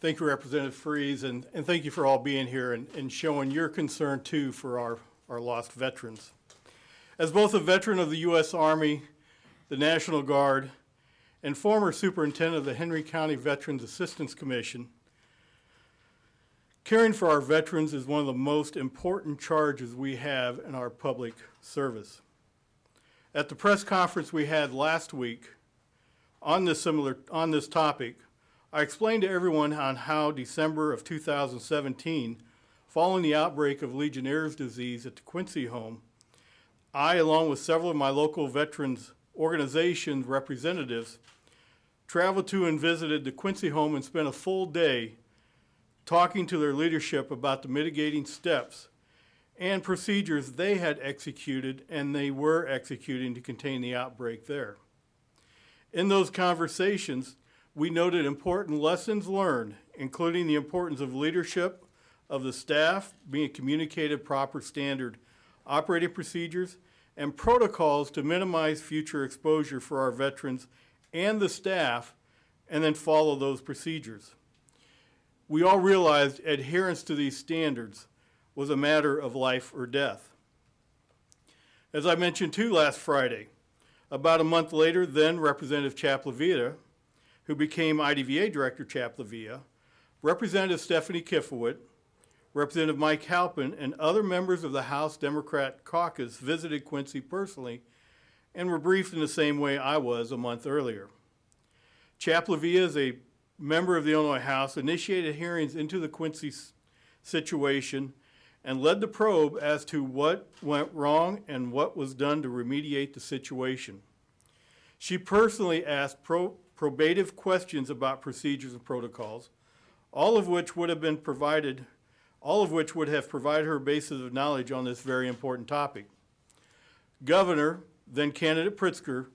Thank you, Representative Freeze, and thank you for all being here and showing your concern, too, for our lost veterans. As both a veteran of the U.S. Army, the National Guard, and former superintendent of the Henry County Veterans Assistance Commission, caring for our veterans is one of the most important charges we have in our public service. At the press conference we had last week on this topic, I explained to everyone on how December of 2017, following the outbreak of Legionnaire's disease at the Quincy home, I, along with several of my local veterans organization representatives, traveled to and visited the Quincy home and spent a full day talking to their leadership about the mitigating steps and procedures they had executed and they were executing to contain the outbreak there. In those conversations, we noted important lessons learned, including the importance of leadership of the staff, being communicated proper standard operating procedures, and protocols to minimize future exposure for our veterans and the staff, and then follow those procedures. We all realized adherence to these standards was a matter of life or death. As I mentioned too last Friday, about a month later, then Representative Chaplavia, who became IDVA Director Chaplavia, Representative Stephanie Kifowit, Representative Mike Halpin, and other members of the House Democrat caucus visited Quincy personally and were briefed in the same way I was a month earlier. Chaplavia, as a member of the Illinois House, initiated hearings into the Quincy situation and led the probe as to what went wrong and what was done to remediate the situation. She personally asked probative questions about procedures and protocols, all of which would have provided her a basis of knowledge on this very important topic. Governor, then candidate Pritzker,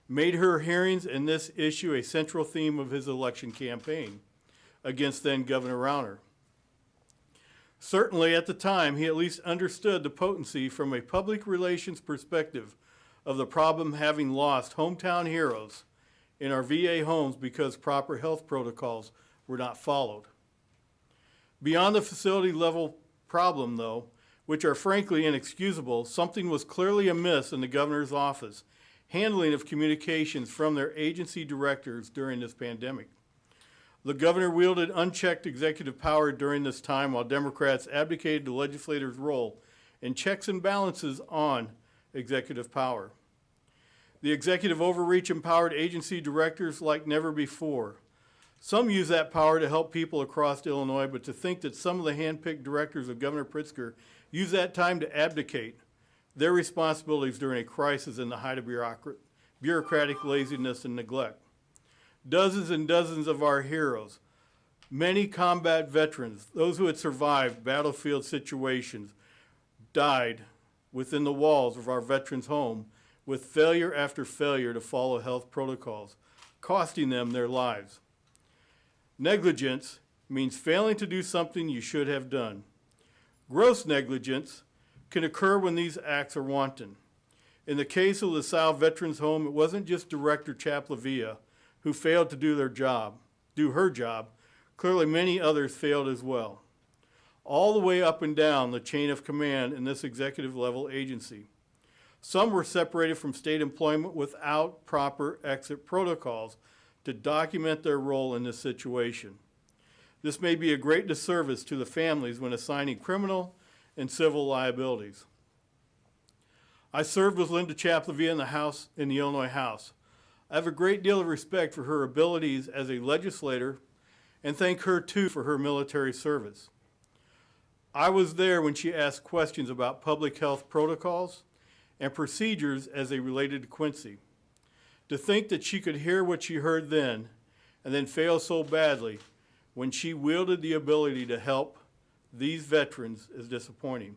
made her hearings and this issue a central theme of his election campaign against then Governor Rauner. Certainly at the time, he at least understood the potency from a public relations perspective of the problem, having lost hometown heroes in our VA homes because proper health protocols were not followed. Beyond the facility level problem, though, which are frankly inexcusable, something was clearly amiss in the governor's office handling of communications from their agency directors during this pandemic. The governor wielded unchecked executive power during this time while Democrats abdicated the legislator's role in checks and balances on executive power. The executive overreach empowered agency directors like never before. Some use that power to help people across Illinois, but to think that some of the hand-picked directors of Governor Pritzker use that time to abdicate their responsibilities during a crisis in the height of bureaucratic laziness and neglect. Dozens and dozens of our heroes, many combat veterans, those who had survived battlefield situations, died within the walls of our veterans' home with failure after failure to follow health protocols, costing them their lives. Negligence means failing to do something you should have done. Gross negligence can occur when these acts are wanton. In the case of LaSalle Veterans Home, it wasn't just Director Chaplavia who failed to do her job. Clearly many others failed as well. All the way up and down the chain of command in this executive level agency. Some were separated from state employment without proper exit protocols to document their role in this situation. This may be a great disservice to the families when assigning criminal and civil liabilities. I served with Linda Chaplavia in the Illinois House. I have a great deal of respect for her abilities as a legislator and thank her too for her military service. I was there when she asked questions about public health protocols and procedures as they related to Quincy. To think that she could hear what she heard then and then fail so badly when she wielded the ability to help these veterans is disappointing.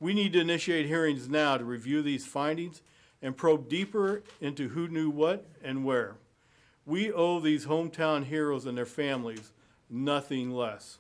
We need to initiate hearings now to review these findings and probe deeper into who knew what and where. We owe these hometown heroes and their families nothing less.